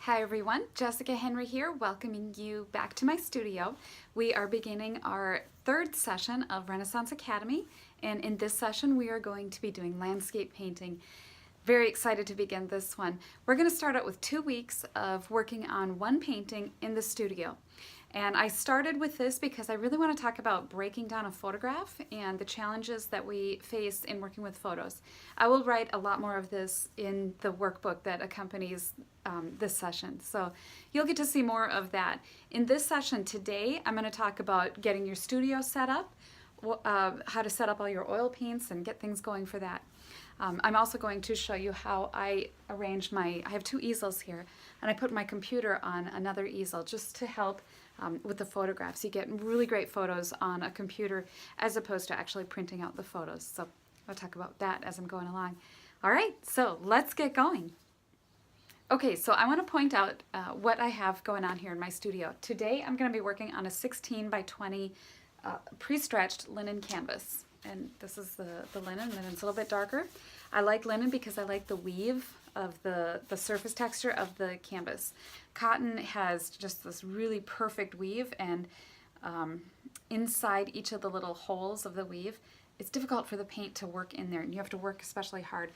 Hi everyone, Jessica Henry here, welcoming you back to my studio. We are beginning our third session of Renaissance Academy, and in this session we are going to be doing landscape painting. Very excited to begin this one. We're going to start out with 2 weeks of working on one painting in the studio. And I started with this because I really want to talk about breaking down a photograph and the challenges that we face in working with photos. I will write a lot more of this in the workbook that accompanies this session. So you'll get to see more of that. In this session today, I'm going to talk about getting your studio set up, how to set up all your oil paints and get things going for that. I'm also going to show you how I arrange I have 2 easels here, and I put my computer on another easel just to help with the photographs. You get really great photos on a computer as opposed to actually printing out the photos. So I'll talk about that as I'm going along. All right, so let's get going. Okay, so I want to point out what I have going on here in my studio. Today I'm going to be working on a 16 by 20 pre-stretched linen canvas. And this is the linen. Linen's a little bit darker. I like linen because I like the weave of the surface texture of the canvas. Cotton has just this really perfect weave, and inside each of the little holes of the weave, it's difficult for the paint to work in there, and you have to work especially hard.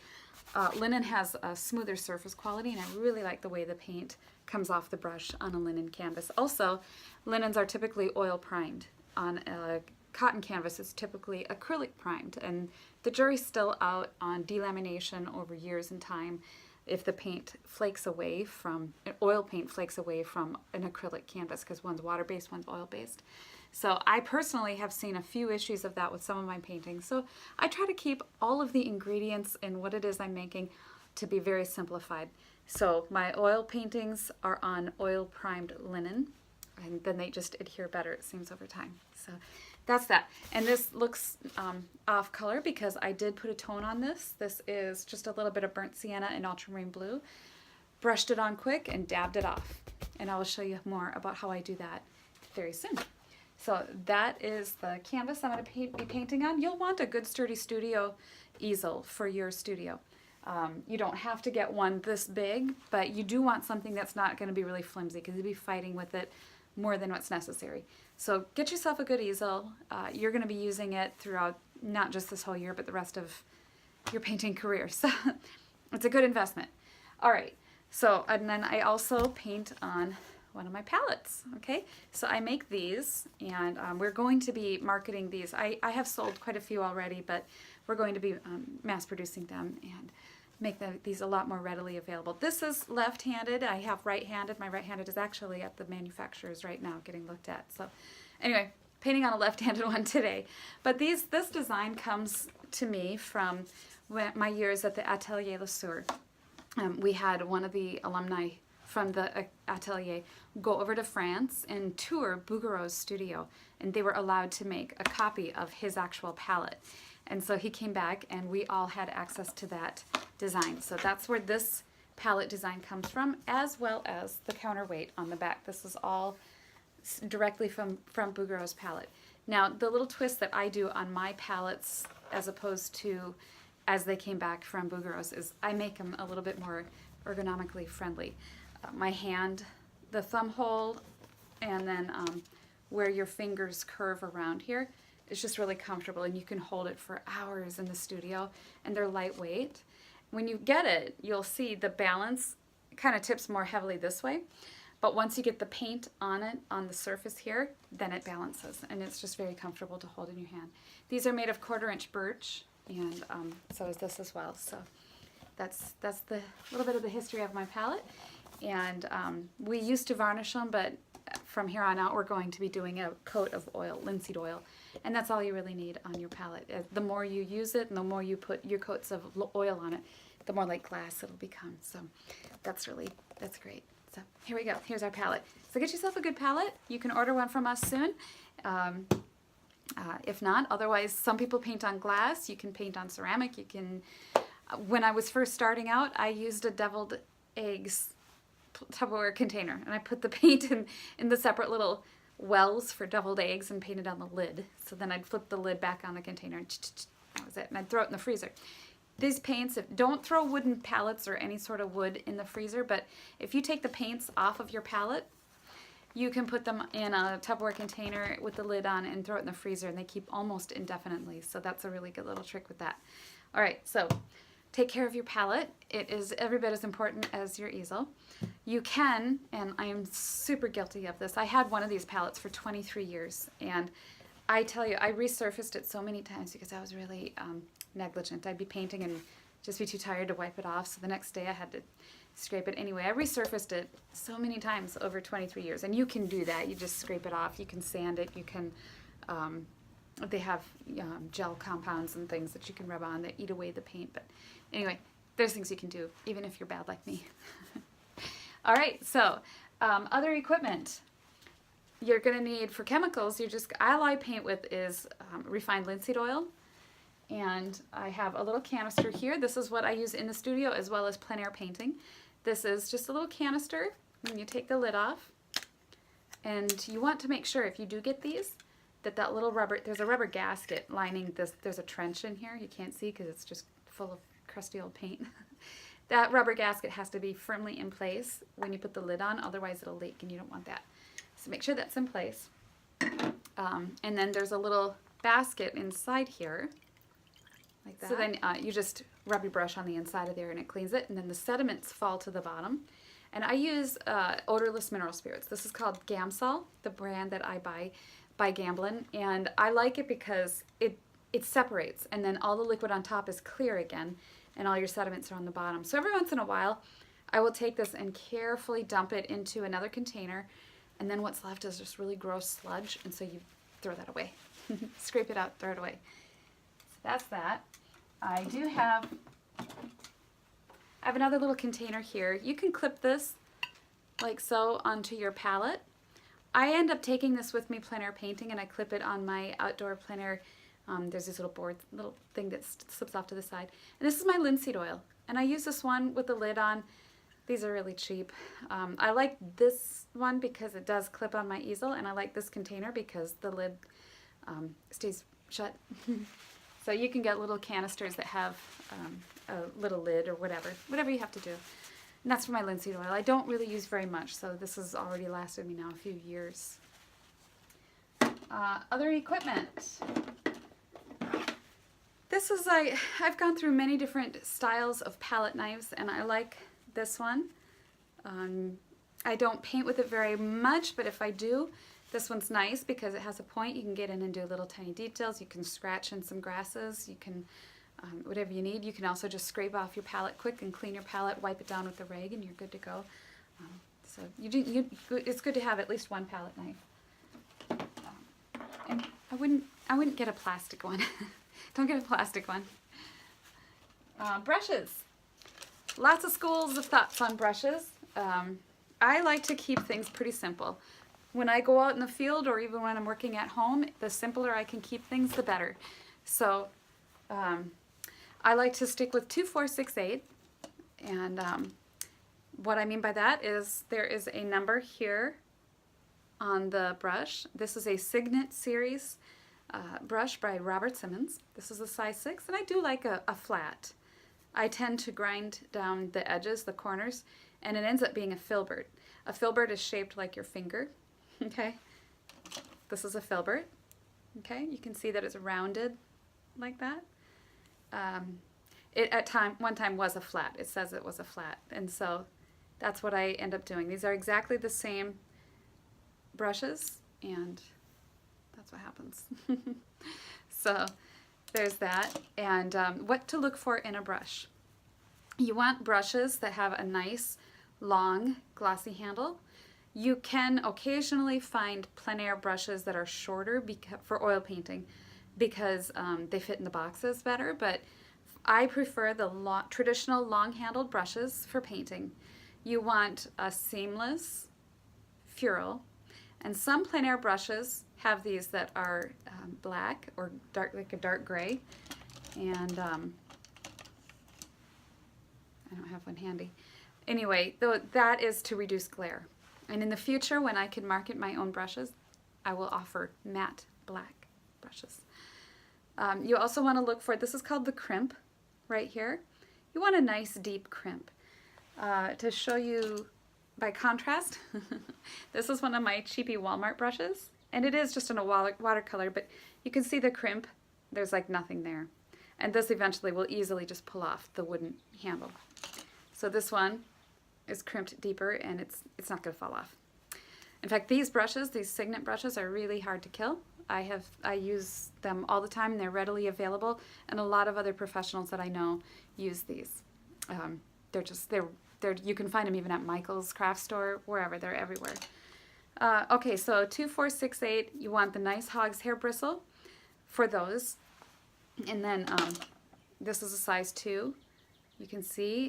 Linen has a smoother surface quality, and I really like the way the paint comes off the brush on a linen canvas. Also, linens are typically oil primed. On a cotton canvas is typically acrylic primed, and the jury's still out on delamination over years and time if the paint flakes away from, oil paint flakes away from an acrylic canvas, because one's water-based, one's oil-based. So I personally have seen a few issues of that with some of my paintings. So I try to keep all of the ingredients in what it is I'm making to be very simplified. So my oil paintings are on oil primed linen, and then they just adhere better, it seems, over time. So that's that. And this looks off color because I did put a tone on this. This is just a little bit of burnt sienna and ultramarine blue. Brushed it on quick and dabbed it off. And I will show you more about how I do that very soon. So that is the canvas I'm going to be painting on. You'll want a good sturdy studio easel for your studio. You don't have to get one this big, but you do want something that's not going to be really flimsy because you'll be fighting with it more than what's necessary. So get yourself a good easel. You're going to be using it throughout not just this whole year, but the rest of your painting career. So it's a good investment. All right. So, and then I also paint on one of my palettes. Okay. So I make these, and we're going to be marketing these. I have sold quite a few already, but we're going to be mass producing them and make these a lot more readily available. This is left-handed. I have right-handed. My right-handed is actually at the manufacturer's right now getting looked at. So anyway, painting on a left-handed one today. But this design comes to me from my years at the Atelier Le Sueur. We had one of the alumni from the atelier go over to France and tour Bouguereau's studio, and they were allowed to make a copy of his actual palette. And so he came back and we all had access to that design. So that's where this palette design comes from, as well as the counterweight on the back. This is all directly from Bouguereau's palette. Now, the little twist that I do on my palettes, as opposed to as they came back from Bouguereau's, is I make them a little bit more ergonomically friendly. My hand, the thumb hole, and then where your fingers curve around here, it's just really comfortable, and you can hold it for hours in the studio, and they're lightweight. When you get it, you'll see the balance kind of tips more heavily this way, but once you get the paint on it, on the surface here, then it balances, and it's just very comfortable to hold in your hand. These are made of 1/4-inch birch, and so is this as well. So that's the little bit of the history of my palette, and we used to varnish them, but from here on out we're going to be doing a coat of oil, linseed oil, and that's all you really need on your palette. The more you use it and the more you put your coats of oil on it, the more like glass it'll become. So that's great. So here we go. Here's our palette. So get yourself a good palette. You can order one from us soon. If not, otherwise, some people paint on glass. You can paint on ceramic. You can. When I was first starting out, I used a deviled eggs Tupperware container, and I put the paint in the separate little wells for deviled eggs and painted on the lid. So then I'd flip the lid back on the container, and that was it, and I'd throw it in the freezer. These paints, don't throw wooden pallets or any sort of wood in the freezer, but if you take the paints off of your palette, you can put them in a Tupperware container with the lid on and throw it in the freezer, and they keep almost indefinitely. So that's a really good little trick with that. All right, so take care of your palette. It is every bit as important as your easel. You can, and I am super guilty of this, I had one of these palettes for 23 years, and I tell you, I resurfaced it so many times because I was really negligent. I'd be painting and just be too tired to wipe it off, so the next day I had to scrape it. Anyway, I resurfaced it so many times over 23 years, and you can do that. You just scrape it off. You can sand it. You can, they have gel compounds and things that you can rub on that eat away the paint. But anyway, there's things you can do, even if you're bad like me. All right, so other equipment you're going to need for chemicals. All I paint with is refined linseed oil. And I have a little canister here. This is what I use in the studio as well as plein air painting. This is just a little canister, and you take the lid off. And you want to make sure, if you do get these, that little rubber, there's a rubber gasket lining this. There's a trench in here. You can't see because it's just full of crusty old paint. That rubber gasket has to be firmly in place when you put the lid on, otherwise it'll leak, and you don't want that. So make sure that's in place. And then there's a little basket inside here, like that. So then you just rub your brush on the inside of there and it cleans it, and then the sediments fall to the bottom. And I use odorless mineral spirits. This is called Gamsol, the brand that I buy by Gamblin, and I like it because it separates, and then all the liquid on top is clear again, and all your sediments are on the bottom. So every once in a while, I will take this and carefully dump it into another container, and then what's left is just really gross sludge, and so you throw that away. Scrape it out, throw it away. So that's that. I have another little container here. You can clip this like so onto your palette. I end up taking this with me plein air painting, and I clip it on my outdoor plein air. There's this little thing that slips off to the side. And this is my linseed oil, and I use this one with the lid on. These are really cheap. I like this one because it does clip on my easel, and I like this container because the lid stays shut. So you can get little canisters that have a little lid or whatever you have to do. And that's for my linseed oil. I don't really use very much, so this has already lasted me now a few years. Other equipment. This is I've gone through many different styles of palette knives, and I like this one. I don't paint with it very much, but if I do, this one's nice because it has a point. You can get in and do little tiny details. You can scratch in some grasses. You can, whatever you need. You can also just scrape off your palette quick and clean your palette, wipe it down with the rag, and you're good to go. So it's good to have at least one palette knife. And I wouldn't get a plastic one. Don't get a plastic one. Brushes. Lots of schools of thoughts on brushes. I like to keep things pretty simple. When I go out in the field, or even when I'm working at home, the simpler I can keep things, the better. So I like to stick with 2, 4, 6, 8. And what I mean by that is there is a number here on the brush. This is a Signet series brush by Robert Simmons. This is a size 6, and I do like a flat. I tend to grind down the edges, the corners, and it ends up being a filbert. A filbert is shaped like your finger. Okay, this is a filbert. Okay, you can see that it's rounded like that. It one time was a flat. It says it was a flat, and so that's what I end up doing. These are exactly the same brushes, and that's what happens. So there's that. And what to look for in a brush. You want brushes that have a nice, long, glossy handle. You can occasionally find plein air brushes that are shorter for oil painting because they fit in the boxes better, but I prefer the traditional long-handled brushes for painting. You want a seamless ferrule, and some plein air brushes have these that are black or dark, like a dark gray, and I don't have one handy. Anyway, that is to reduce glare. And in the future, when I can market my own brushes, I will offer matte black brushes. You also want to look for, this is called the crimp, right here, you want a nice deep crimp. To show you by contrast, this is one of my cheapy Walmart brushes, and it is just in a watercolor, but you can see the crimp. There's like nothing there. And this eventually will easily just pull off the wooden handle. So this one is crimped deeper, and it's not going to fall off. In fact, these brushes, these Signet brushes, are really hard to kill. I use them all the time, and they're readily available, and a lot of other professionals that I know use these. You can find them even at Michael's craft store, wherever. They're everywhere. Okay, so 2, 4, 6, 8. You want the nice hog's hair bristle for those, and then this is a size 2. You can see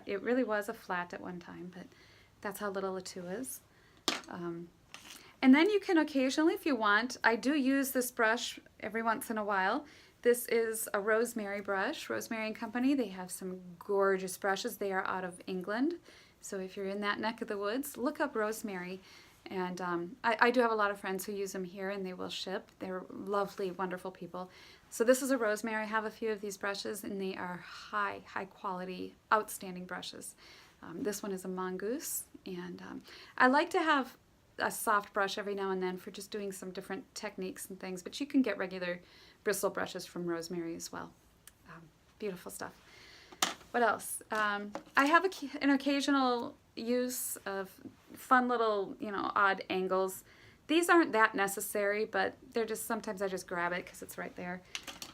it really was a flat at one time, but that's how little a 2 is. And then you can occasionally, if you want, I do use this brush every once in a while. This is a Rosemary brush, Rosemary & Company. They have some gorgeous brushes. They are out of England. So if you're in that neck of the woods, look up Rosemary. And I do have a lot of friends who use them here, and they will ship. They're lovely, wonderful people. So this is a Rosemary. I have a few of these brushes, and they are high quality, outstanding brushes. This one is a Mongoose, and I like to have a soft brush every now and then for just doing some different techniques and things, but you can get regular bristle brushes from Rosemary as well. Beautiful stuff. What else? I have an occasional use of fun little, odd angles. These aren't that necessary, but they're just, sometimes I just grab it because it's right there.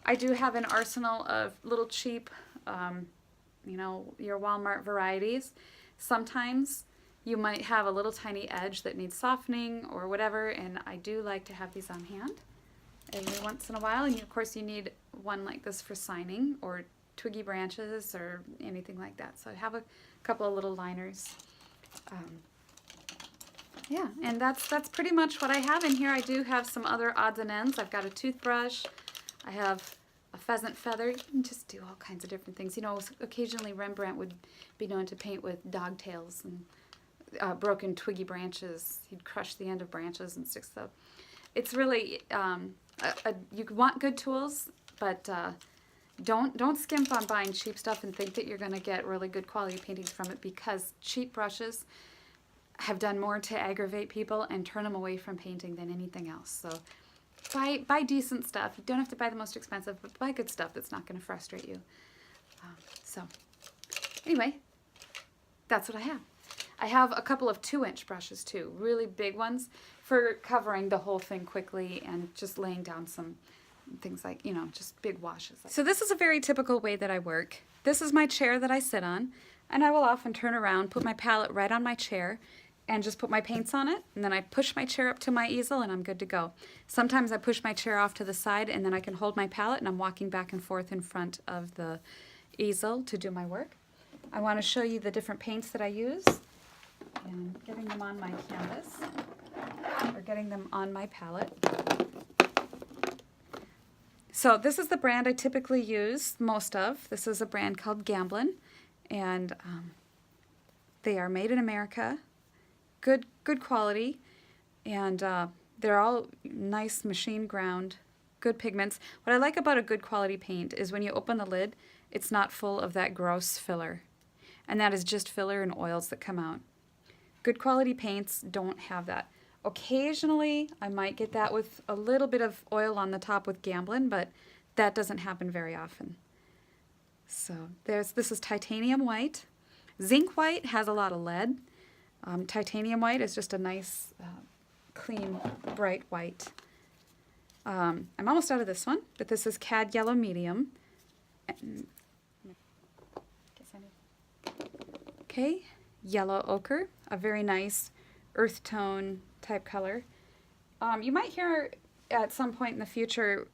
I do have an arsenal of little cheap, your Walmart varieties. Sometimes you might have a little tiny edge that needs softening or whatever, and I do like to have these on hand every once in a while. And of course you need one like this for signing or twiggy branches or anything like that. So I have a couple of little liners. Yeah, and that's pretty much what I have in here. I do have some other odds and ends. I've got a toothbrush. I have a pheasant feather. You can just do all kinds of different things. Occasionally Rembrandt would be known to paint with dog tails and broken twiggy branches. He'd crush the end of branches and sticks them. It's really, you want good tools, but don't skimp on buying cheap stuff and think that you're going to get really good quality paintings from it, because cheap brushes have done more to aggravate people and turn them away from painting than anything else. So buy decent stuff. You don't have to buy the most expensive, but buy good stuff that's not going to frustrate you. So anyway, that's what I have. I have a couple of 2-inch brushes too, really big ones for covering the whole thing quickly and just laying down some things like, just big washes. So this is a very typical way that I work. This is my chair that I sit on, and I will often turn around, put my palette right on my chair, and just put my paints on it, and then I push my chair up to my easel and I'm good to go. Sometimes I push my chair off to the side and then I can hold my palette and I'm walking back and forth in front of the easel to do my work. I want to show you the different paints that I use and getting them on my canvas or getting them on my palette. So this is the brand I typically use most of. This is a brand called Gamblin, and they are made in America. Good quality, and they're all nice machine ground, good pigments. What I like about a good quality paint is when you open the lid, it's not full of that gross filler, and that is just filler and oils that come out. Good quality paints don't have that. Occasionally I might get that with a little bit of oil on the top with Gamblin, but that doesn't happen very often. So this is titanium white. Zinc white has a lot of lead. Titanium white is just a nice, clean, bright white. I'm almost out of this one, but this is Cad Yellow Medium. Okay, Yellow Ochre, a very nice earth tone type color. You might hear at some point in the future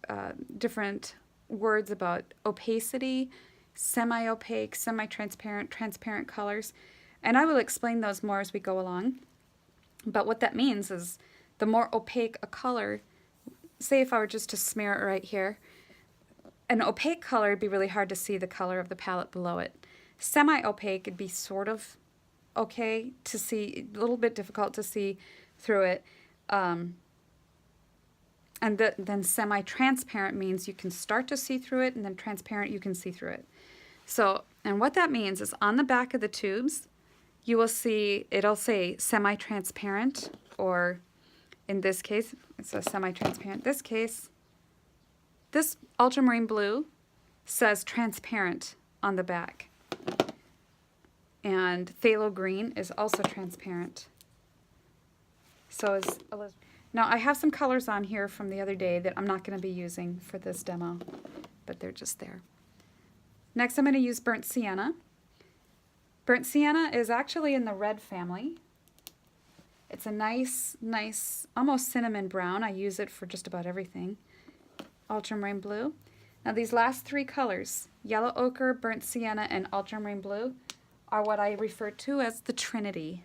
different words about opacity, semi-opaque, semi-transparent, transparent colors. And I will explain those more as we go along. But what that means is the more opaque a color, say if I were just to smear it right here, an opaque color would be really hard to see the color of the palette below it. Semi-opaque would be sort of okay to see, a little bit difficult to see through it. And then semi-transparent means you can start to see through it, and then transparent you can see through it. So, and what that means is on the back of the tubes, you will see, it'll say semi-transparent, or in this case, it says semi-transparent. This case, this ultramarine blue says transparent on the back. And phthalo green is also transparent. So is Elizabeth. Now I have some colors on here from the other day that I'm not going to be using for this demo, but they're just there. Next I'm going to use burnt sienna. Burnt sienna is actually in the red family. It's a nice, almost cinnamon brown. I use it for just about everything. Ultramarine blue. Now these last three colors, yellow ochre, burnt sienna, and ultramarine blue, are what I refer to as the Trinity.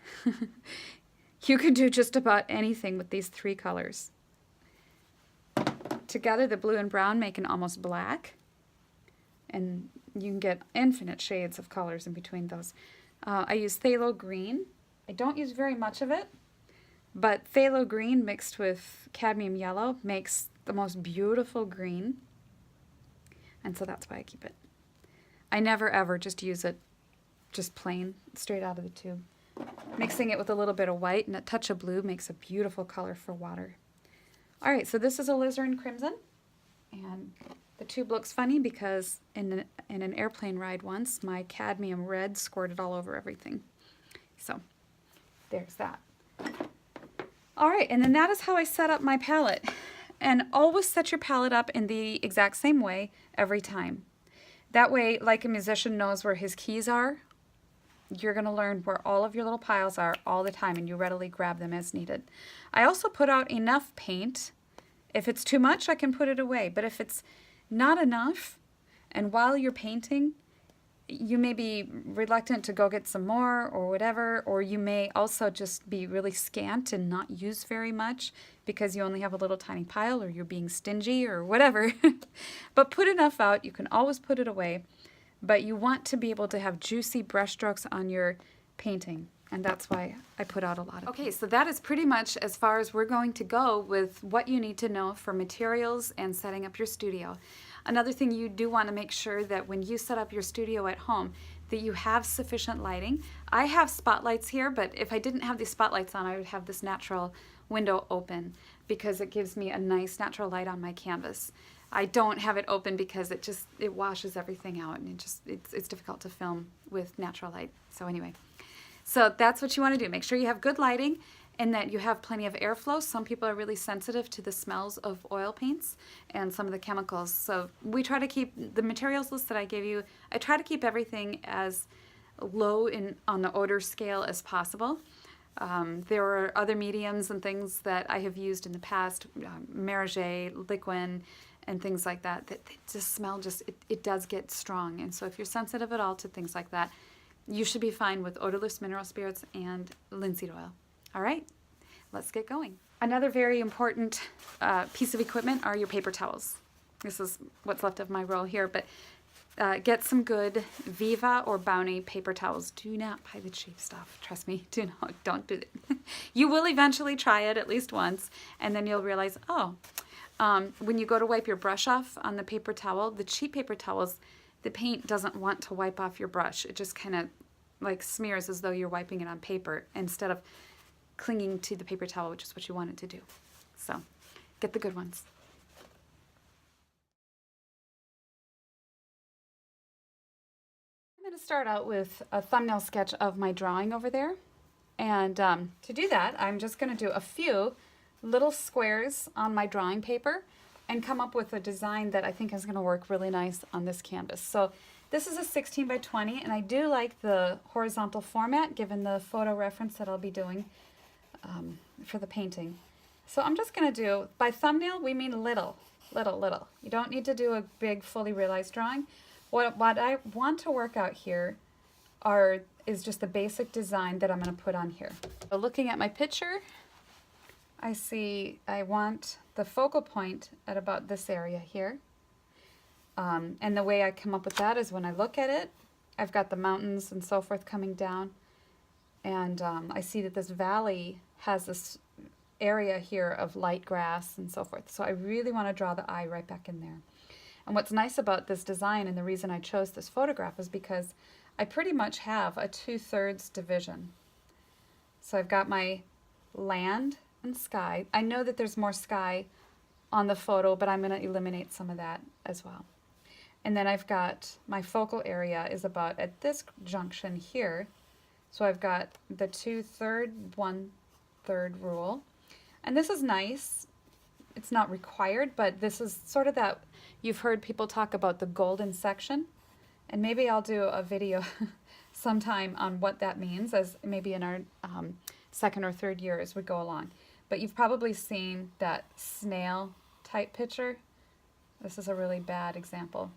You can do just about anything with these three colors. Together, the blue and brown make an almost black, and you can get infinite shades of colors in between those. I use phthalo green. I don't use very much of it, but phthalo green mixed with cadmium yellow makes the most beautiful green, and so that's why I keep it. I never ever just use it just plain, straight out of the tube. Mixing it with a little bit of white and a touch of blue makes a beautiful color for water. All right, so this is alizarin crimson, and the tube looks funny because in an airplane ride once, my cadmium red squirted all over everything. So there's that. All right, and then that is how I set up my palette. And always set your palette up in the exact same way every time. That way, like a musician knows where his keys are, you're going to learn where all of your little piles are all the time, and you readily grab them as needed. I also put out enough paint. If it's too much, I can put it away. But if it's not enough, and while you're painting, you may be reluctant to go get some more or whatever, or you may also just be really scant and not use very much because you only have a little tiny pile, or you're being stingy or whatever. But put enough out. You can always put it away. But you want to be able to have juicy brush strokes on your painting, and that's why I put out a lot of. Okay, so that is pretty much as far as we're going to go with what you need to know for materials and setting up your studio. Another thing you do want to make sure that when you set up your studio at home, that you have sufficient lighting. I have spotlights here, but if I didn't have these spotlights on, I would have this natural window open because it gives me a nice natural light on my canvas. I don't have it open because it washes everything out, and it's difficult to film with natural light. So anyway, so that's what you want to do. Make sure you have good lighting and that you have plenty of airflow. Some people are really sensitive to the smells of oil paints and some of the chemicals. So we try to keep the materials list that I gave you. I try to keep everything as low on the odor scale as possible. There are other mediums and things that I have used in the past, Merage, Liquin, and things like that just smell, it does get strong. And so if you're sensitive at all to things like that, you should be fine with odorless mineral spirits and linseed oil. All right, let's get going. Another very important piece of equipment are your paper towels. This is what's left of my roll here, but get some good Viva or Bounty paper towels. Do not buy the cheap stuff. Trust me, don't do it. You will eventually try it at least once, and then you'll realize, oh, when you go to wipe your brush off on the paper towel, the cheap paper towels, the paint doesn't want to wipe off your brush. It just kind of like smears as though you're wiping it on paper instead of clinging to the paper towel, which is what you want it to do. So get the good ones. I'm going to start out with a thumbnail sketch of my drawing over there. And to do that, I'm just going to do a few little squares on my drawing paper and come up with a design that I think is going to work really nice on this canvas. So this is a 16 by 20, and I do like the horizontal format given the photo reference that I'll be doing for the painting. So I'm just going to do, by thumbnail we mean little. You don't need to do a big fully realized drawing. What I want to work out here is just the basic design that I'm going to put on here. So looking at my picture, I see I want the focal point at about this area here. And the way I come up with that is when I look at it, I've got the mountains and so forth coming down. And I see that this valley has this area here of light grass and so forth. So I really want to draw the eye right back in there. And what's nice about this design, and the reason I chose this photograph, is because I pretty much have a 2/3 division. So I've got my land and sky. I know that there's more sky on the photo, but I'm going to eliminate some of that as well. And then I've got my focal area is about at this junction here. So I've got the 2/3, 1/3 rule. And this is nice. It's not required, but this is sort of that, you've heard people talk about the golden section. And maybe I'll do a video sometime on what that means, as maybe in our second or third year as we go along. But you've probably seen that snail type picture. This is a really bad example.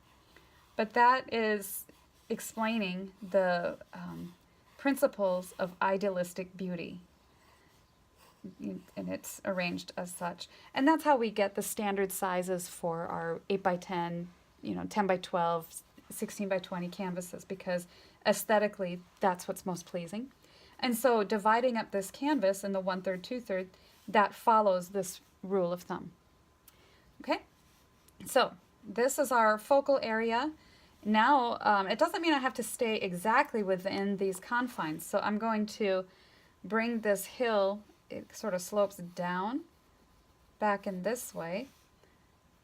But that is explaining the principles of idealistic beauty. And it's arranged as such. And that's how we get the standard sizes for our 8x10, 10x12, 16x20 canvases, because aesthetically that's what's most pleasing. And so dividing up this canvas in the 1/3, 2/3, that follows this rule of thumb. Okay, so this is our focal area. Now, it doesn't mean I have to stay exactly within these confines. So I'm going to bring this hill, it sort of slopes down back in this way.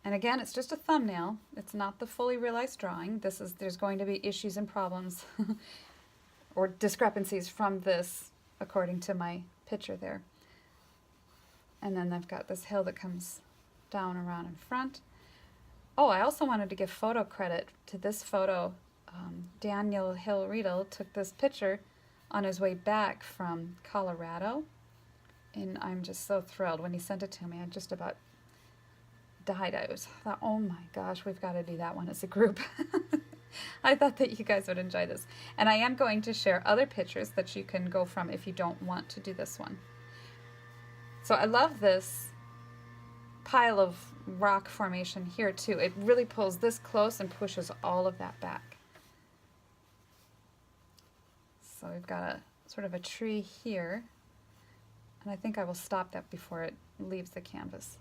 And again, it's just a thumbnail. It's not the fully realized drawing. There's going to be issues and problems or discrepancies from this according to my picture there. And then I've got this hill that comes down around in front. Oh, I also wanted to give photo credit to this photo. Daniel Hill-Riedel took this picture on his way back from Colorado. And I'm just so thrilled. When he sent it to me, I just about died. I thought, oh my gosh, we've got to do that one as a group. I thought that you guys would enjoy this. And I am going to share other pictures that you can go from if you don't want to do this one. So I love this pile of rock formation here too. It really pulls this close and pushes all of that back. So we've got a sort of a tree here. And I think I will stop that before it leaves the canvas.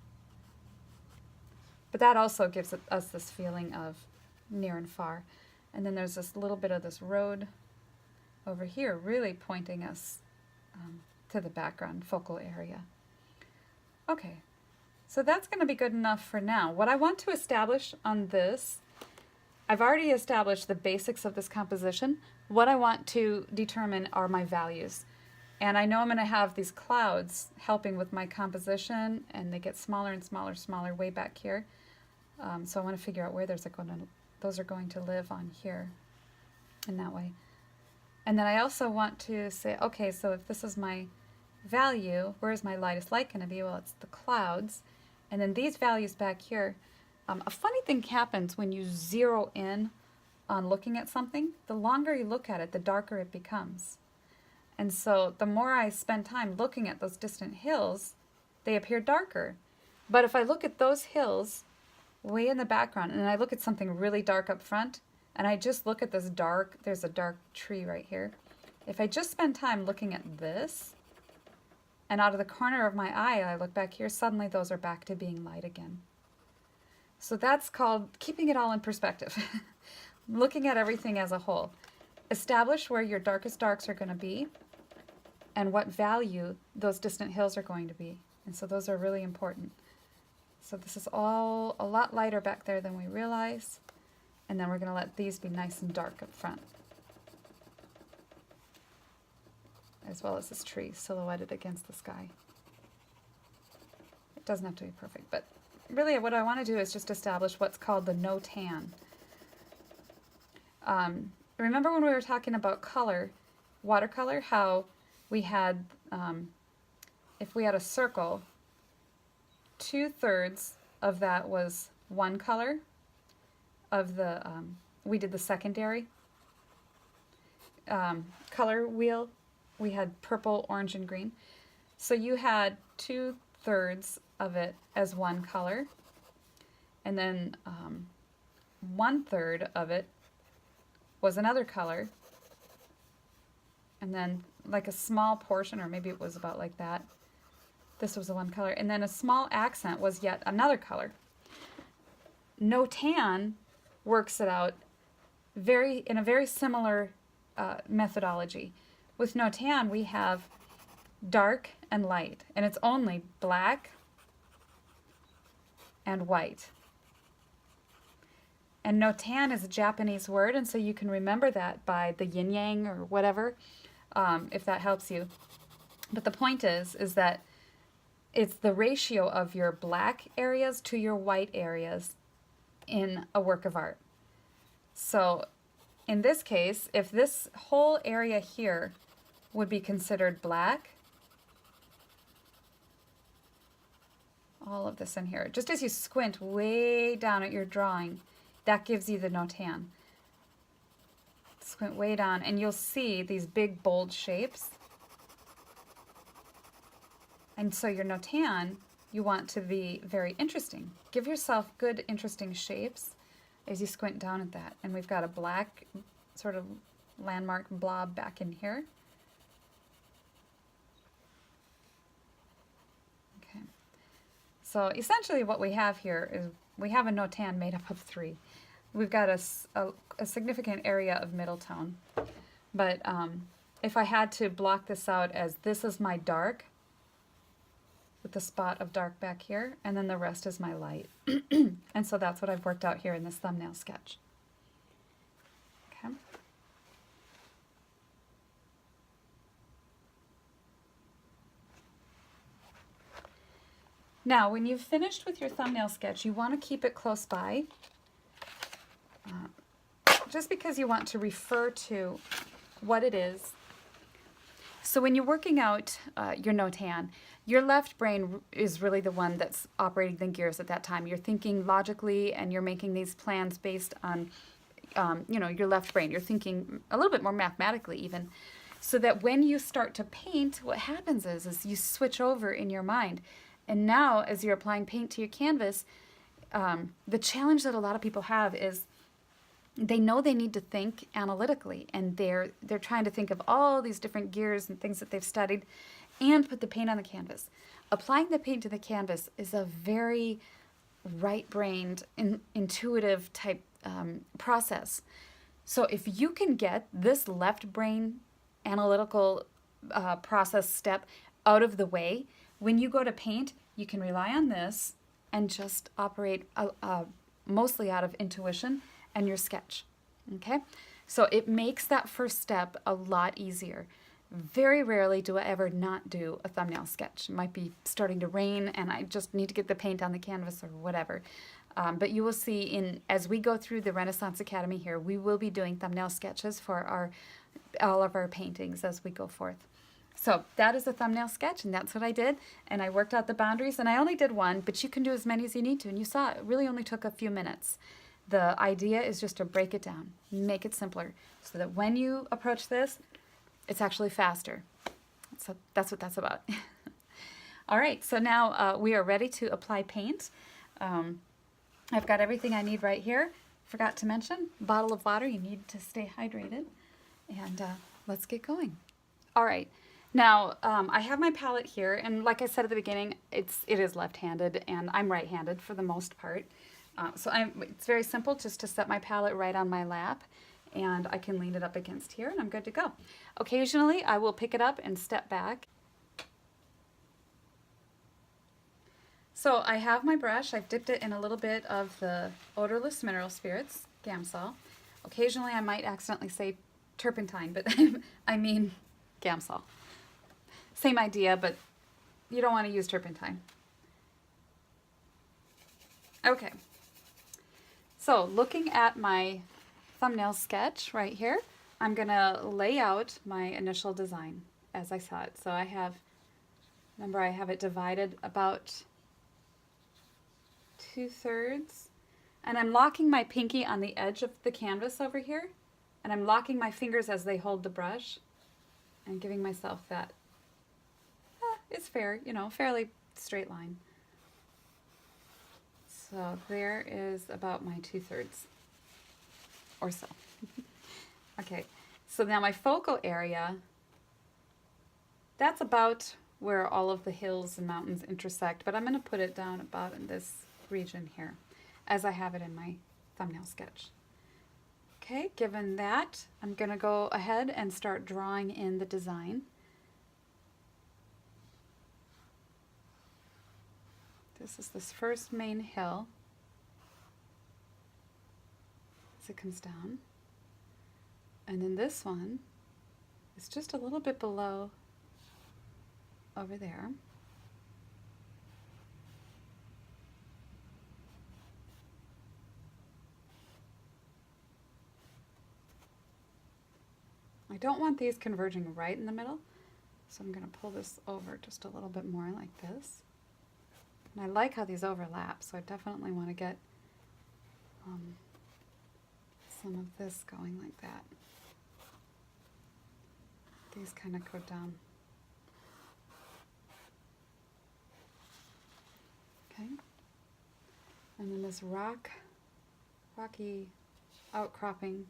But that also gives us this feeling of near and far. And then there's this little bit of this road over here really pointing us to the background focal area. Okay, so that's going to be good enough for now. What I want to establish on this, I've already established the basics of this composition. What I want to determine are my values. And I know I'm going to have these clouds helping with my composition, and they get smaller and smaller way back here. So I want to figure out where those are going to live on here in that way. And then I also want to say, okay, so if this is my value, where is my lightest light going to be? Well, it's the clouds. And then these values back here, a funny thing happens when you zero in on looking at something. The longer you look at it, the darker it becomes. And so the more I spend time looking at those distant hills, they appear darker. But if I look at those hills way in the background, and I look at something really dark up front, and I just look at this dark, there's a dark tree right here. If I just spend time looking at this, and out of the corner of my eye, I look back here, suddenly those are back to being light again. So that's called keeping it all in perspective. Looking at everything as a whole. Establish where your darkest darks are going to be, and what value those distant hills are going to be. And so those are really important. So this is all a lot lighter back there than we realize. And then we're going to let these be nice and dark up front. As well as this tree silhouetted against the sky. It doesn't have to be perfect, but really what I want to do is just establish what's called the no tan. Remember when we were talking about color, watercolor, how we had, if we had a circle, 2/3 of that was one color of the, we did the secondary color wheel. We had purple, orange, and green. So you had 2/3 of it as one color, and then 1/3 of it was another color, and then like a small portion, or maybe it was about like that, this was the one color, and then a small accent was yet another color. No Tan works it out in a very similar methodology. With No Tan, we have dark and light, and it's only black and white. And No Tan is a Japanese word, and so you can remember that by the yin yang or whatever, if that helps you. But the point is that it's the ratio of your black areas to your white areas in a work of art. So in this case, if this whole area here would be considered black, all of this in here, just as you squint way down at your drawing, that gives you the No Tan. Squint way down and you'll see these big bold shapes. And so your No Tan, you want to be very interesting. Give yourself good, interesting shapes as you squint down at that. And we've got a black sort of landmark blob back in here. Okay. So essentially what we have here is we have a No Tan made up of three. We've got a significant area of middle tone. But if I had to block this out as this is my dark, with the spot of dark back here, and then the rest is my light. And so that's what I've worked out here in this thumbnail sketch. Okay. Now, when you've finished with your thumbnail sketch, you want to keep it close by, just because you want to refer to what it is. So when you're working out your No Tan, your left brain is really the one that's operating the gears at that time. You're thinking logically and you're making these plans based on, your left brain. You're thinking a little bit more mathematically even. So that when you start to paint, what happens is you switch over in your mind. And now as you're applying paint to your canvas, the challenge that a lot of people have is they know they need to think analytically, and they're trying to think of all these different gears and things that they've studied and put the paint on the canvas. Applying the paint to the canvas is a very right-brained, intuitive type process. So if you can get this left brain analytical process step out of the way, when you go to paint, you can rely on this and just operate mostly out of intuition and your sketch. Okay? So it makes that first step a lot easier. Very rarely do I ever not do a thumbnail sketch. It might be starting to rain and I just need to get the paint on the canvas or whatever. But you will see as we go through the Renaissance Academy here, we will be doing thumbnail sketches for all of our paintings as we go forth. So that is a thumbnail sketch, and that's what I did. And I worked out the boundaries, and I only did one, but you can do as many as you need to. And you saw it really only took a few minutes. The idea is just to break it down, make it simpler, so that when you approach this, it's actually faster. So that's what that's about. All right, so now we are ready to apply paint. I've got everything I need right here. Forgot to mention, bottle of water, you need to stay hydrated. And let's get going. All right, now I have my palette here, and like I said at the beginning, it is left-handed, and I'm right-handed for the most part. So it's very simple just to set my palette right on my lap, and I can lean it up against here, and I'm good to go. Occasionally, I will pick it up and step back. So I have my brush. I've dipped it in a little bit of the odorless mineral spirits, Gamsol. Occasionally, I might accidentally say turpentine, but I mean Gamsol. Same idea, but you don't want to use turpentine. Okay. So looking at my thumbnail sketch right here, I'm going to lay out my initial design as I saw it. So I have it divided about 2/3, and I'm locking my pinky on the edge of the canvas over here, and I'm locking my fingers as they hold the brush and giving myself that, it's fair, fairly straight line. So there is about my 2/3 or so. Okay, so now my focal area, that's about where all of the hills and mountains intersect, but I'm going to put it down about in this region here. as I have it in my thumbnail sketch. Okay, given that, I'm going to go ahead and start drawing in the design. This is this first main hill as it comes down. And then this one is just a little bit below over there. I don't want these converging right in the middle, so I'm going to pull this over just a little bit more like this. And I like how these overlap, so I definitely want to get some of this going like that. These kind of go down. Okay. And then this rocky outcropping.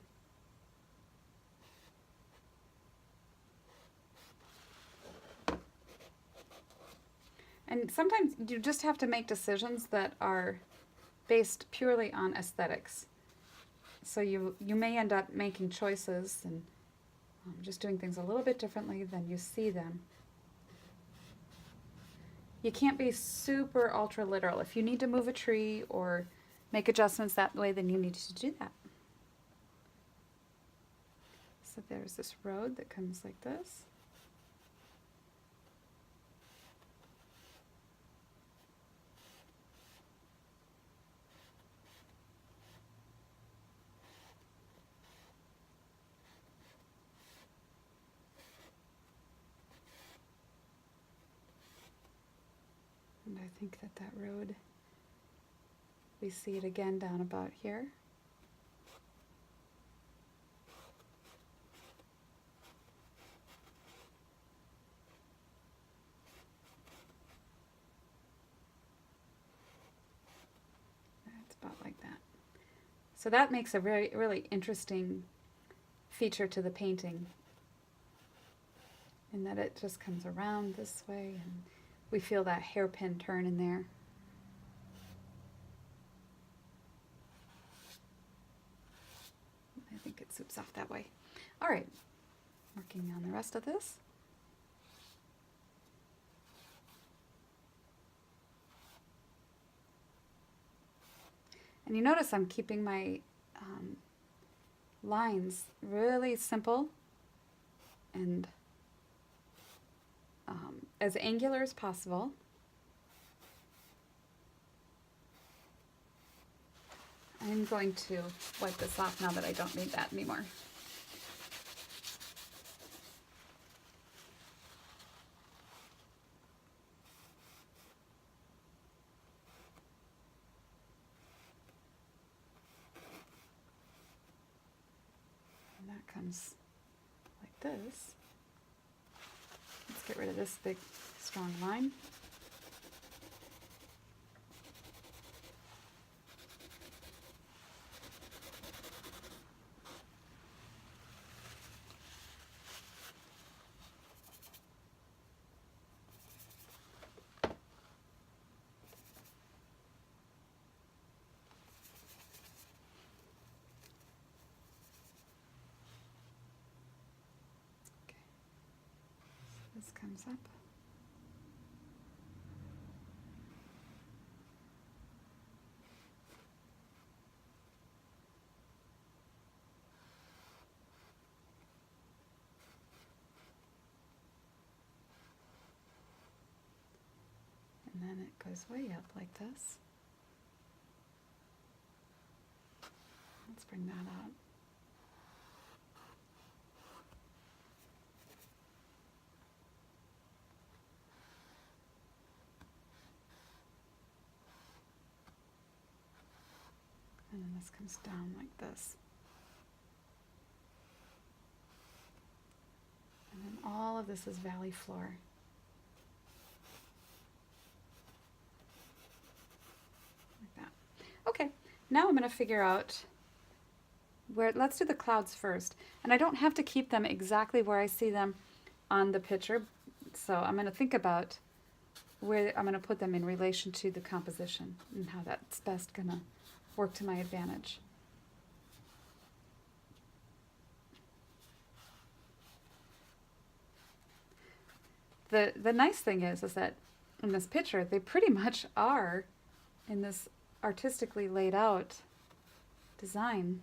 And sometimes you just have to make decisions that are based purely on aesthetics. So you may end up making choices and just doing things a little bit differently than you see them. You can't be super ultra literal. If you need to move a tree or make adjustments that way, then you need to do that. So there's this road that comes like this. And I think that road, we see it again down about here. That's about like that. So that makes a really interesting feature to the painting, in that it just comes around this way and we feel that hairpin turn in there. I think it zips off that way. All right, working on the rest of this. And you notice I'm keeping my lines really simple and as angular as possible. I'm going to wipe this off now that I don't need that anymore. And that comes like this. Let's get rid of this big, strong line. This comes up. And then it goes way up like this. Let's bring that out. And then this comes down like this. And then all of this is valley floor. Like that. Okay, now I'm going to figure out where, let's do the clouds first. And I don't have to keep them exactly where I see them on the picture. So I'm going to think about where I'm going to put them in relation to the composition and how that's best going to work to my advantage. The nice thing is that in this picture, they pretty much are in this artistically laid out design.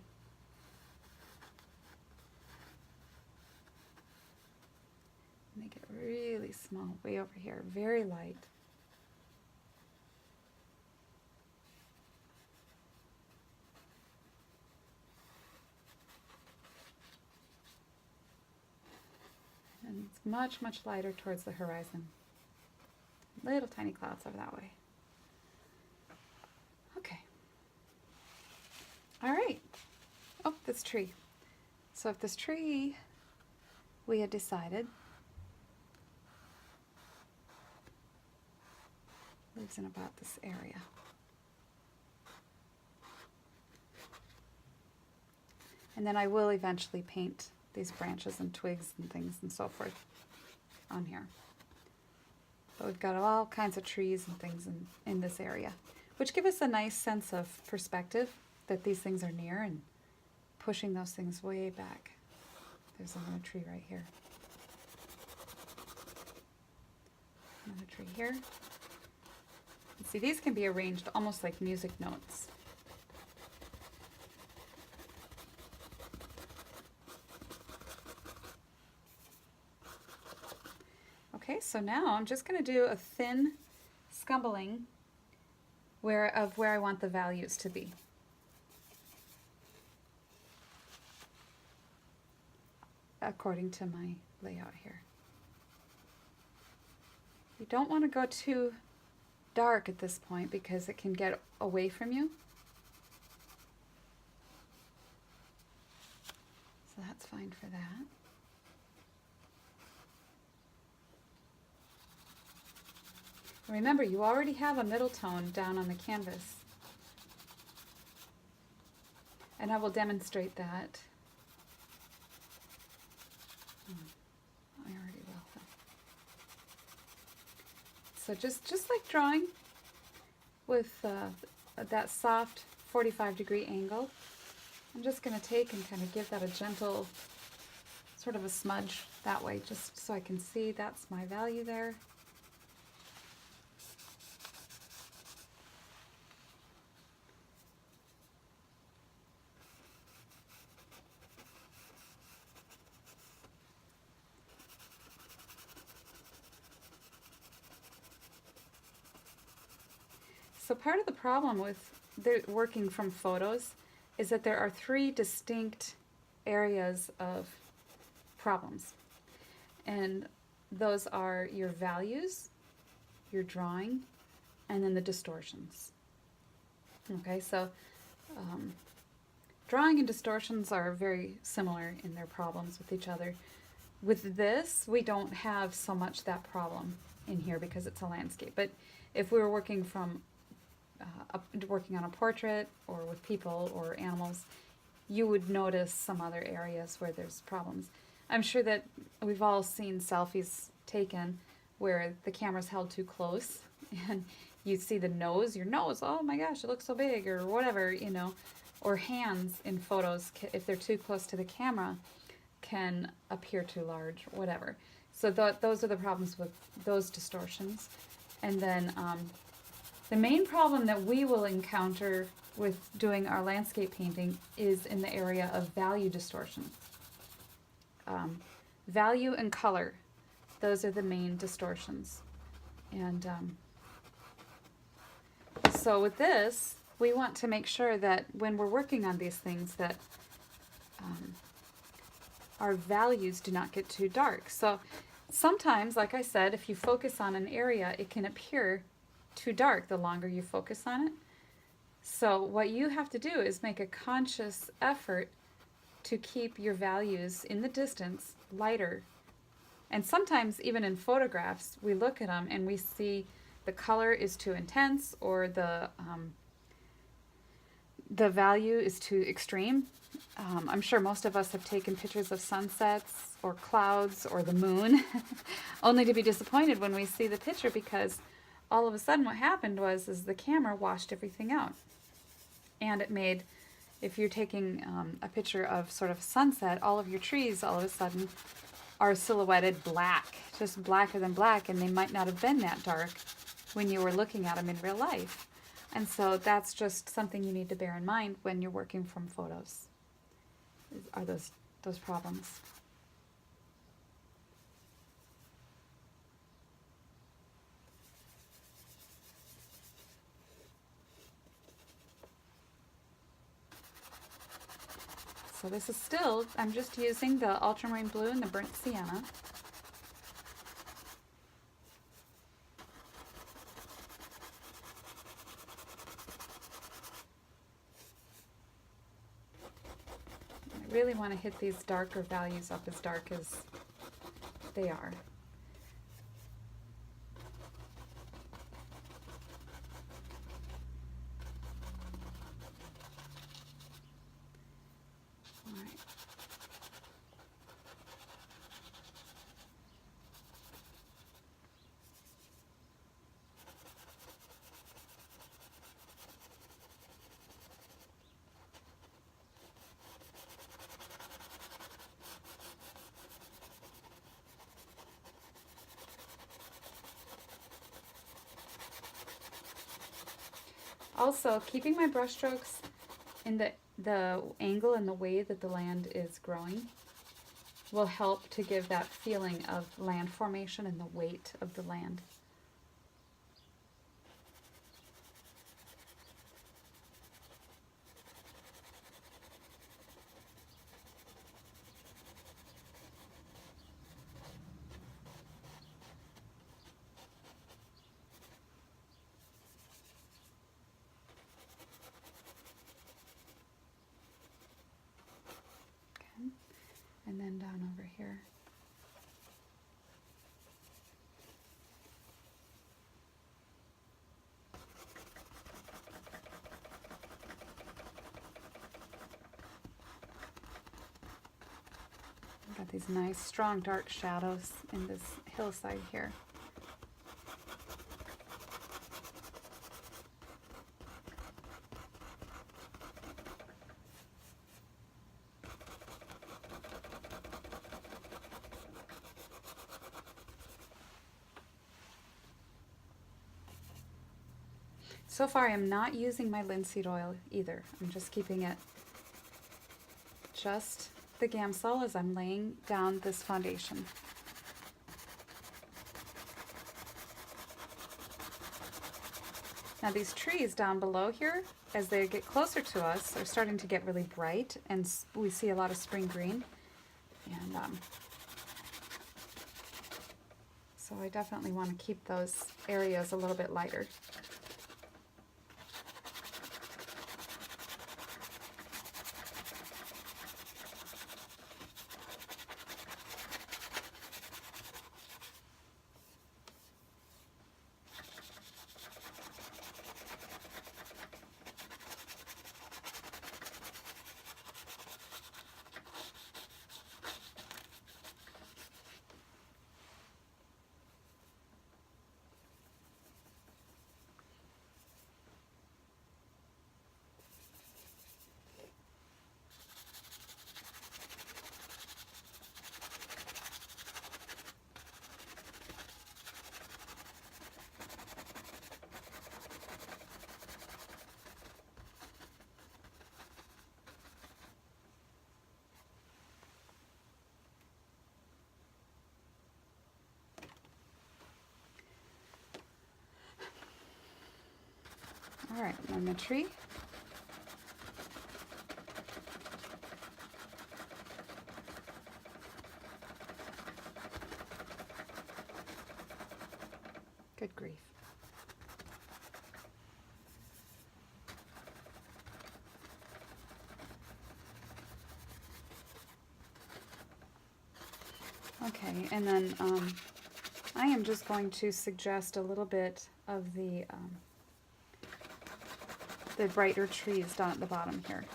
And they get really small way over here, very light. And it's much, much lighter towards the horizon. Little tiny clouds over that way. Okay. All right. Oh, this tree. So if this tree, we had decided, lives in about this area. And then I will eventually paint these branches and twigs and things and so forth on here. But we've got all kinds of trees and things in this area, which give us a nice sense of perspective that these things are near and pushing those things way back. There's another tree right here. Another tree here. And see, these can be arranged almost like music notes. Okay, so now I'm just going to do a thin scumbling where I want the values to be. According to my layout here. You don't want to go too dark at this point because it can get away from you. So that's fine for that. Remember, you already have a middle tone down on the canvas. And I will demonstrate that. I already will. So just like drawing with that soft 45-degree angle, I'm just going to take and kind of give that a gentle sort of a smudge that way, just so I can see that's my value there. So part of the problem with working from photos is that there are three distinct areas of problems. And those are your values, your drawing, and then the distortions. Okay, so drawing and distortions are very similar in their problems with each other. With this, we don't have so much that problem in here because it's a landscape. But if we were working from working on a portrait or with people or animals, you would notice some other areas where there's problems. I'm sure that we've all seen selfies taken where the camera's held too close and you see the nose, your nose, oh my gosh, it looks so big, or whatever, you know, or hands in photos, if they're too close to the camera, can appear too large, whatever. So those are the problems with those distortions. And then the main problem that we will encounter with doing our landscape painting is in the area of value distortion. Value and color, those are the main distortions. And so with this, we want to make sure that when we're working on these things that our values do not get too dark. So sometimes, like I said, if you focus on an area, it can appear too dark the longer you focus on it. So what you have to do is make a conscious effort to keep your values in the distance lighter. And sometimes even in photographs, we look at them and we see the color is too intense or the value is too extreme. I'm sure most of us have taken pictures of sunsets or clouds or the moon only to be disappointed when we see the picture because all of a sudden what happened was the camera washed everything out. And it made, if you're taking a picture of sort of sunset, all of your trees all of a sudden are silhouetted black, just blacker than black, and they might not have been that dark when you were looking at them in real life. And so that's just something you need to bear in mind when you're working from photos, are those problems. So this is still, I'm just using the ultramarine blue and the burnt sienna. I really want to hit these darker values up as dark as they are. Also, keeping my brush strokes in the angle and the way that the land is growing will help to give that feeling of land formation and the weight of the land. And then down over here. I've got these nice strong dark shadows in this hillside here. So far, I'm not using my linseed oil either. I'm just keeping it just the Gamsol as I'm laying down this foundation. Now these trees down below here, as they get closer to us, are starting to get really bright, and we see a lot of spring green. And so I definitely want to keep those areas a little bit lighter. All right, on the tree. Good grief. Okay, and then I am just going to suggest a little bit of the brighter trees down at the bottom here.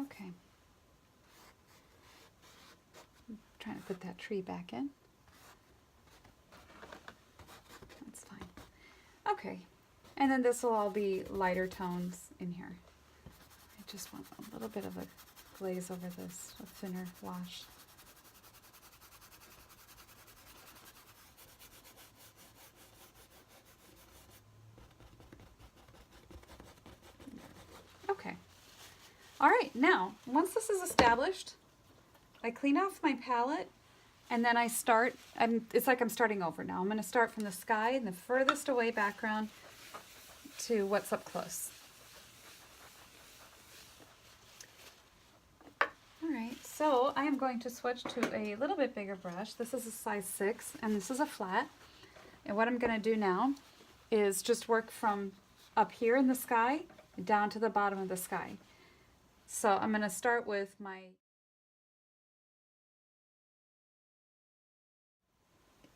Okay. I'm trying to put that tree back in. That's fine. Okay. And then this will all be lighter tones in here. I just want a little bit of a glaze over this, a thinner wash. Okay. All right, now, once this is established, I clean off my palette and then I start, it's like I'm starting over now. I'm going to start from the sky in the furthest away background to what's up close. All right, so I am going to switch to a little bit bigger brush. This is a size 6 and this is a flat. And what I'm going to do now is just work from up here in the sky down to the bottom of the sky. So I'm going to start with my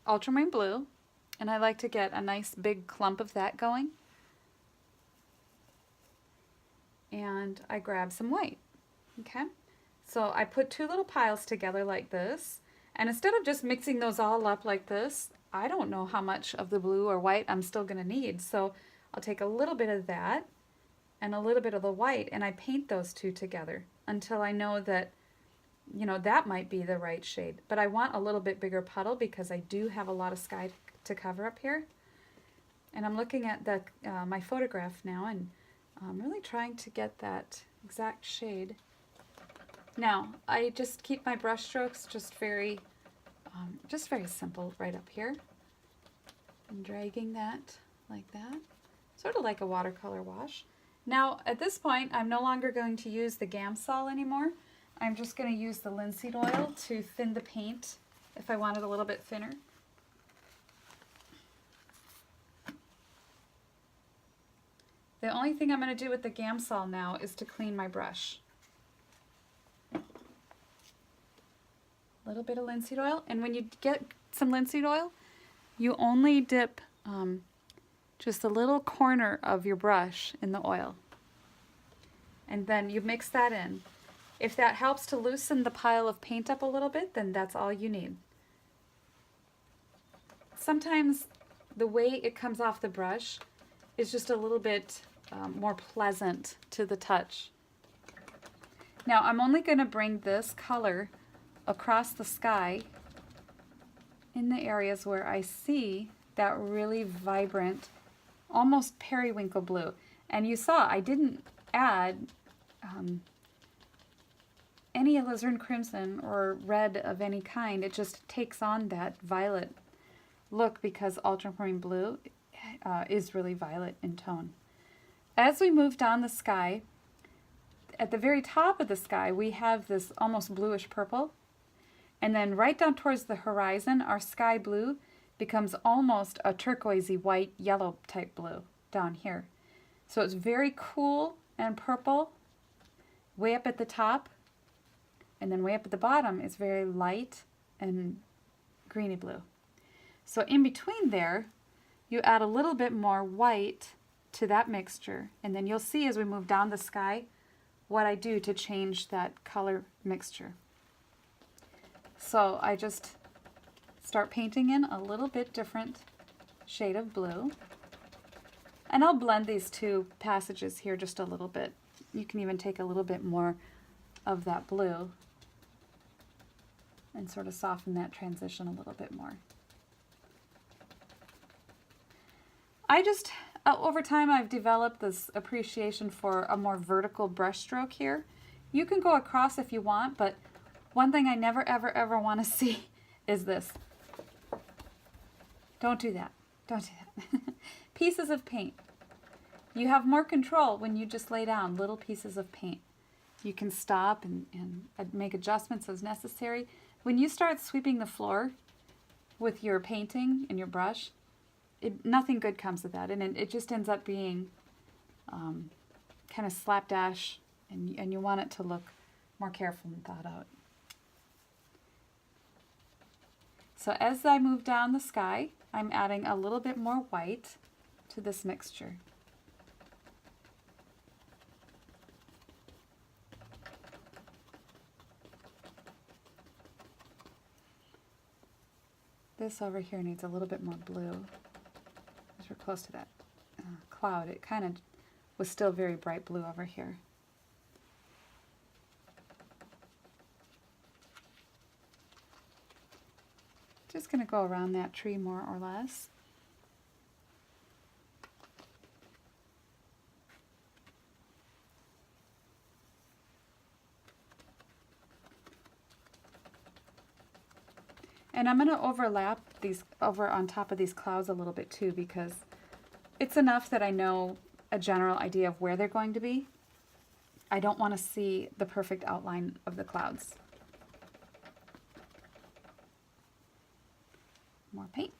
ultramarine blue, and I like to get a nice big clump of that going. And I grab some white. Okay, so I put two little piles together like this, and instead of just mixing those all up like this, I don't know how much of the blue or white I'm still going to need, so I'll take a little bit of that and a little bit of the white, and I paint those two together until I know that, you know, that might be the right shade. But I want a little bit bigger puddle because I do have a lot of sky to cover up here. And I'm looking at the my photograph now, and I'm really trying to get that exact shade. Now, I just keep my brush strokes just very simple right up here. I'm dragging that like that, sort of like a watercolor wash. Now, at this point, I'm no longer going to use the Gamsol anymore. I'm just going to use the linseed oil to thin the paint if I want it a little bit thinner. The only thing I'm going to do with the Gamsol now is to clean my brush. A little bit of linseed oil, and when you get some linseed oil, you only dip just a little corner of your brush in the oil. And then you mix that in. If that helps to loosen the pile of paint up a little bit, then that's all you need. Sometimes the way it comes off the brush is just a little bit more pleasant to the touch. Now I'm only going to bring this color across the sky in the areas where I see that really vibrant, almost periwinkle blue. And you saw I didn't add any alizarin crimson or red of any kind. It just takes on that violet look because ultramarine blue is really violet in tone. As we move down the sky, at the very top of the sky we have this almost bluish purple, and then right down towards the horizon our sky blue becomes almost a turquoisey white yellow type blue down here. So it's very cool and purple way up at the top, and then way up at the bottom is very light and greeny blue. So in between there you add a little bit more white to that mixture, and then you'll see as we move down the sky what I do to change that color mixture. So I just start painting in a little bit different shade of blue, and I'll blend these two passages here just a little bit. You can even take a little bit more of that blue and sort of soften that transition a little bit more. I just, over time I've developed this appreciation for a more vertical brush stroke here. You can go across if you want, but one thing I never ever want to see is this. Don't do that. Don't do that. Pieces of paint. You have more control when you just lay down little pieces of paint. You can stop and make adjustments as necessary. When you start sweeping the floor with your painting and your brush, nothing good comes of that, and it just ends up being kind of slapdash, and you want it to look more careful and thought out. So as I move down the sky, I'm adding a little bit more white to this mixture. This over here needs a little bit more blue. As we're close to that cloud, it kind of was still very bright blue over here. Just going to go around that tree more or less. And I'm going to overlap these over on top of these clouds a little bit too, because it's enough that I know a general idea of where they're going to be. I don't want to see the perfect outline of the clouds. More paint.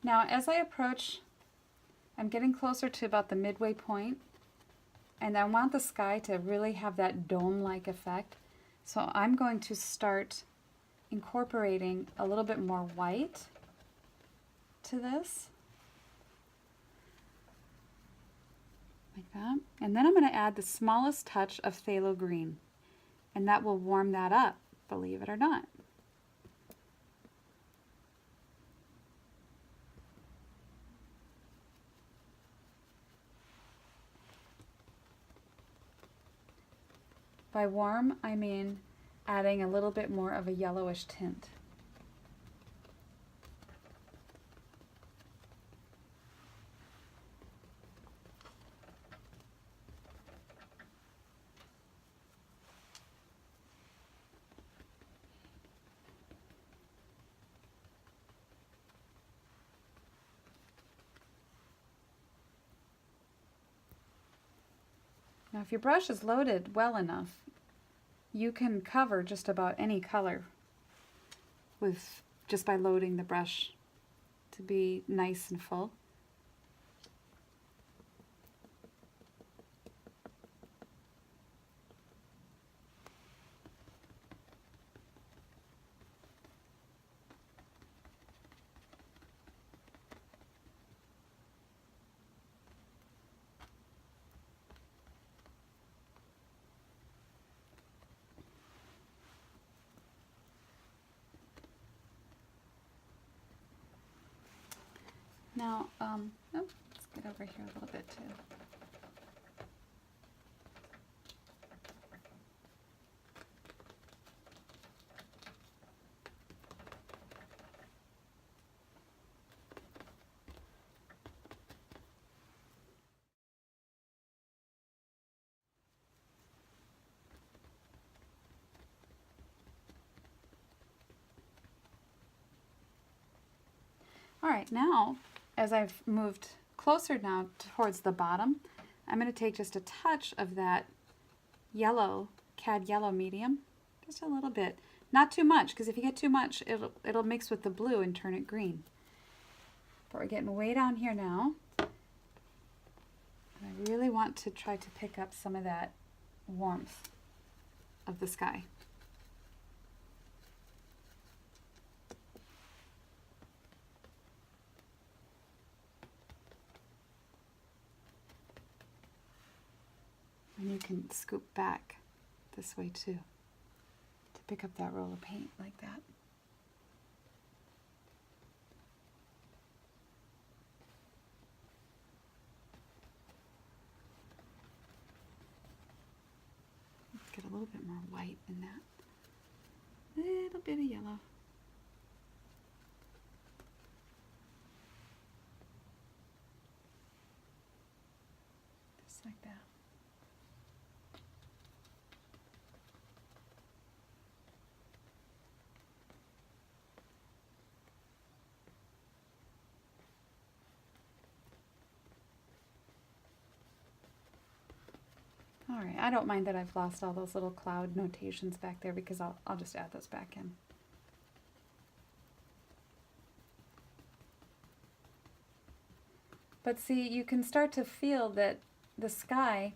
Now, as I approach, I'm getting closer to about the midway point, and I want the sky to really have that dome-like effect. So I'm going to start incorporating a little bit more white to this, like that. And then I'm going to add the smallest touch of phthalo green, and that will warm that up, believe it or not. By warm, I mean adding a little bit more of a yellowish tint. Now, if your brush is loaded well enough, you can cover just about any color with just by loading the brush to be nice and full. Now, let's get over here a little bit too. All right, now, as I've moved closer now towards the bottom, I'm going to take just a touch of that yellow, cad yellow medium, just a little bit. Not too much, because if you get too much, it'll mix with the blue and turn it green. But we're getting way down here now. And I really want to try to pick up some of that warmth of the sky. And you can scoop back this way too to pick up that roll of paint like that. Let's get a little bit more white in that. A little bit of yellow. Just like that. All right, I don't mind that I've lost all those little cloud notations back there because I'll just add those back in. But see, you can start to feel that the sky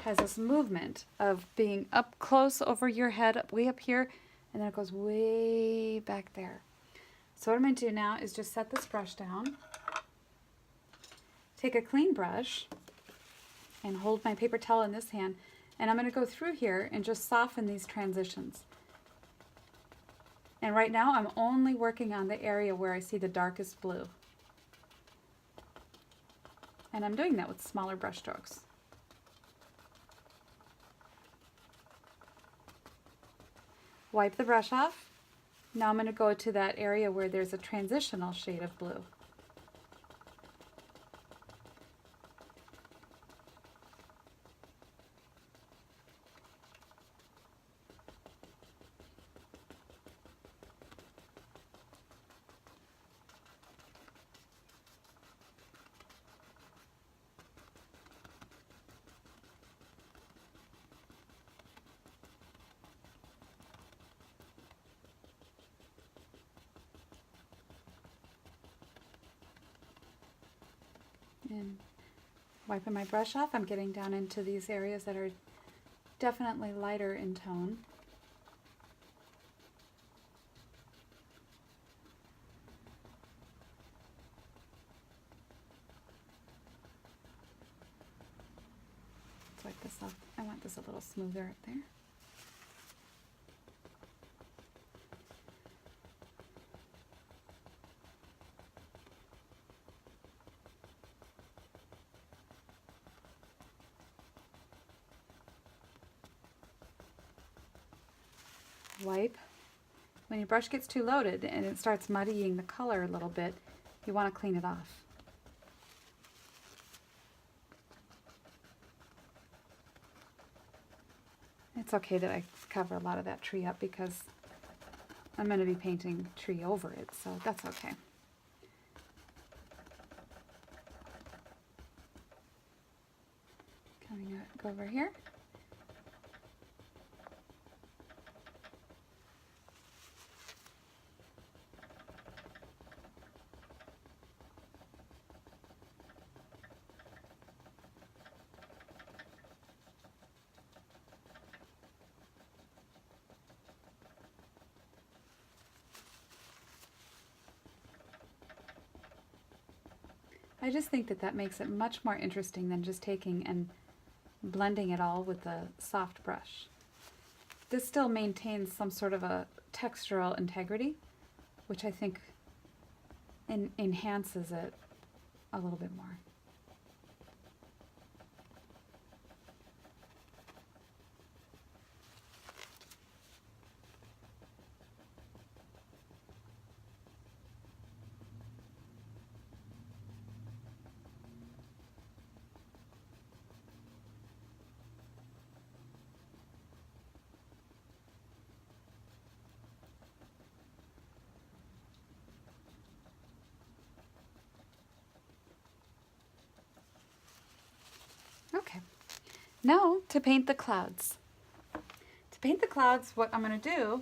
has this movement of being up close over your head, way up here, and then it goes way back there. So what I'm going to do now is just set this brush down, take a clean brush, and hold my paper towel in this hand, and I'm going to go through here and just soften these transitions. And right now I'm only working on the area where I see the darkest blue. And I'm doing that with smaller brush strokes. Wipe the brush off. Now I'm going to go to that area where there's a transitional shade of blue. And wiping my brush off, I'm getting down into these areas that are definitely lighter in tone. Let's wipe this off. I want this a little smoother up there. Wipe. When your brush gets too loaded and it starts muddying the color a little bit, you want to clean it off. It's okay that I cover a lot of that tree up because I'm going to be painting tree over it, so that's okay. Coming out, go over here. I just think that that makes it much more interesting than just taking and blending it all with a soft brush. This still maintains some sort of a textural integrity, which I think enhances it a little bit more. Okay, now to paint the clouds. To paint the clouds, what I'm going to do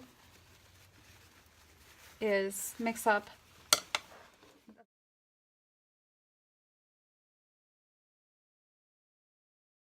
is mix up